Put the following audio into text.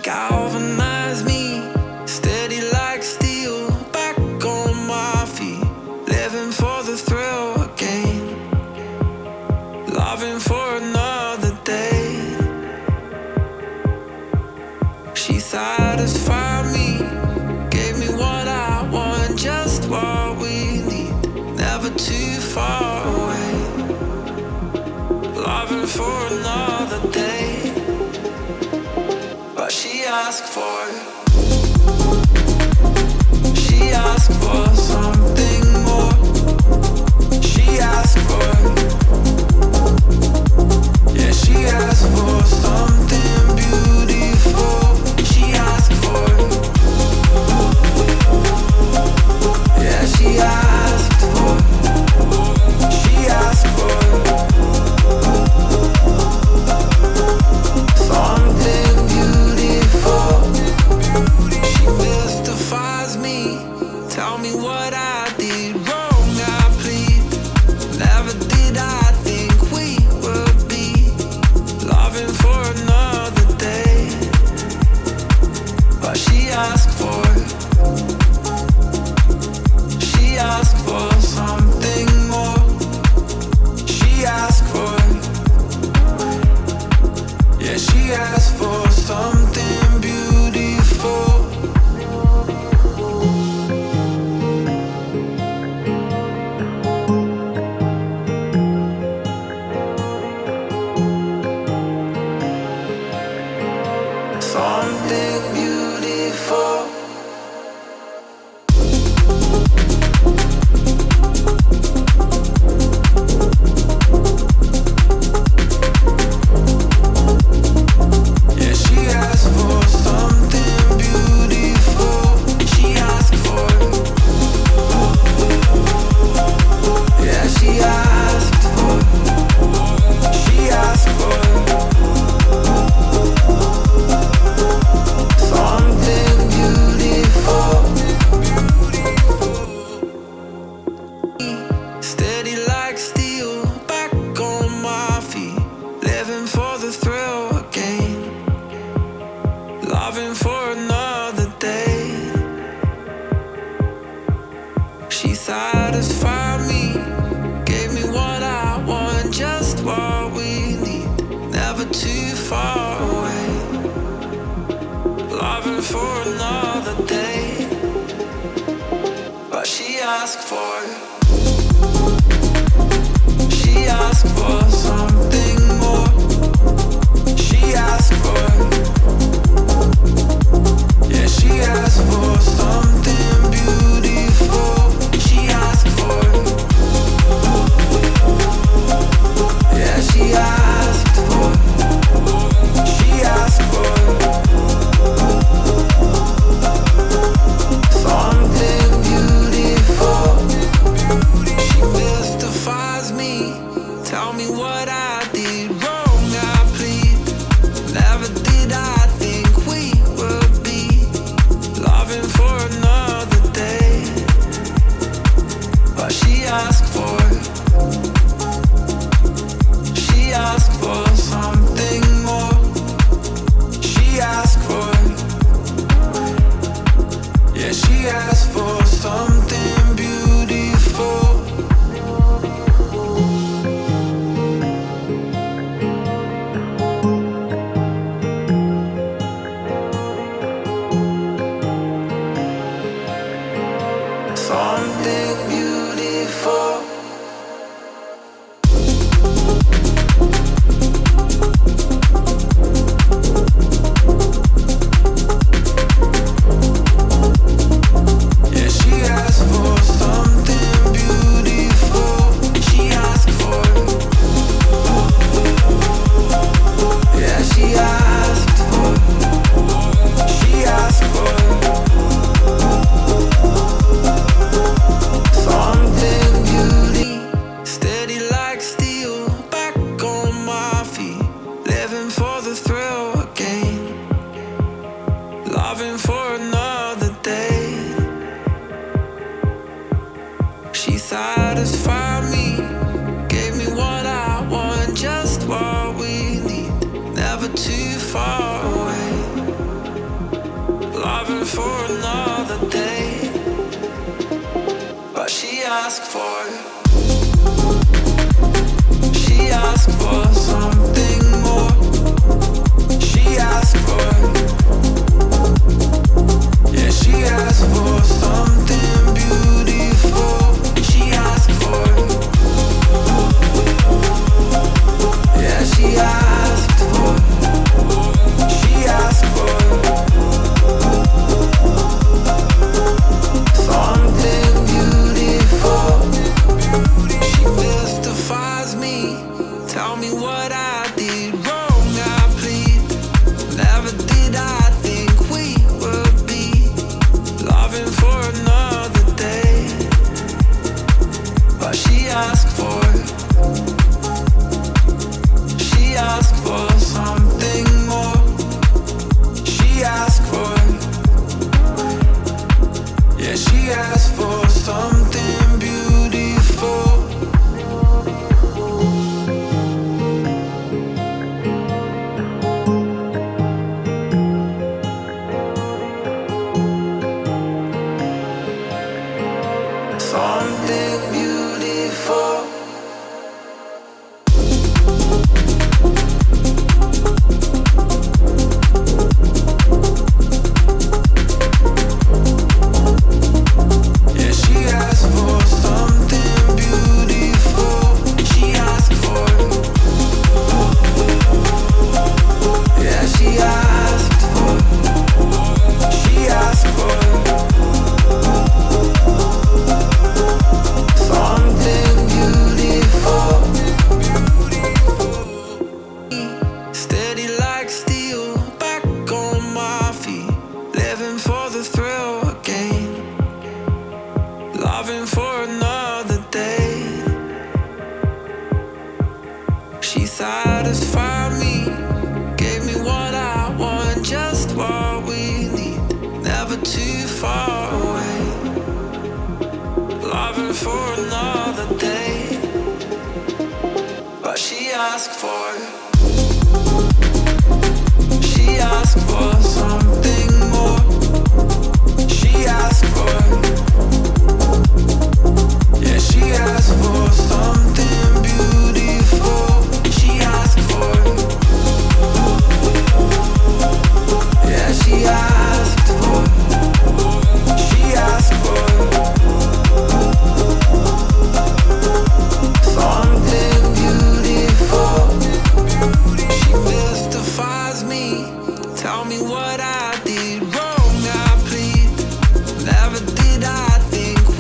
galvanize me, steady like steel, back on my feet, living for the thrill again, loving for another day. She satisfied me, gave me what I want, just what we need, never too far away, loving for another day. But she asked for it. She asked for something more. She asked for it. Yeah, she asked for something beautiful. She asked for it. Yeah, she asked for it. She asked for it. Something beautiful. She mystifies me. Tell me what I did wrong, I plead. Never did I think we would be loving for another day. But she asked for it. She asked for something more. She asked for it. Yeah, she asked for something beautiful. Something beautiful. Yeah, she asked for, she asked for something more. She asked for, yeah, she asked for something beautiful. She asked for, yeah, she asked for, she asked for something beautiful. She mystifies me. Tell me what I did wrong. I plead. Never did I think we would be loving for another day. But she asked for, she asked for something more. She asked for, yeah, she asked for something beautiful. Something beautiful. Yeah, she asked for something beautiful. She asked for, yeah, she asked for, she asked for something beautiful. Steady like steel, back on my feet, living for the thrill again, loving for another day. She satisfied me, gave me what I want, just what we need, never too far away, loving for another day. But she asked for, she asked for something more. She asked for, yeah, she asked for something beautiful. She asked for, yeah, she asked for, she asked for something beautiful. She mystifies me. Tell me what I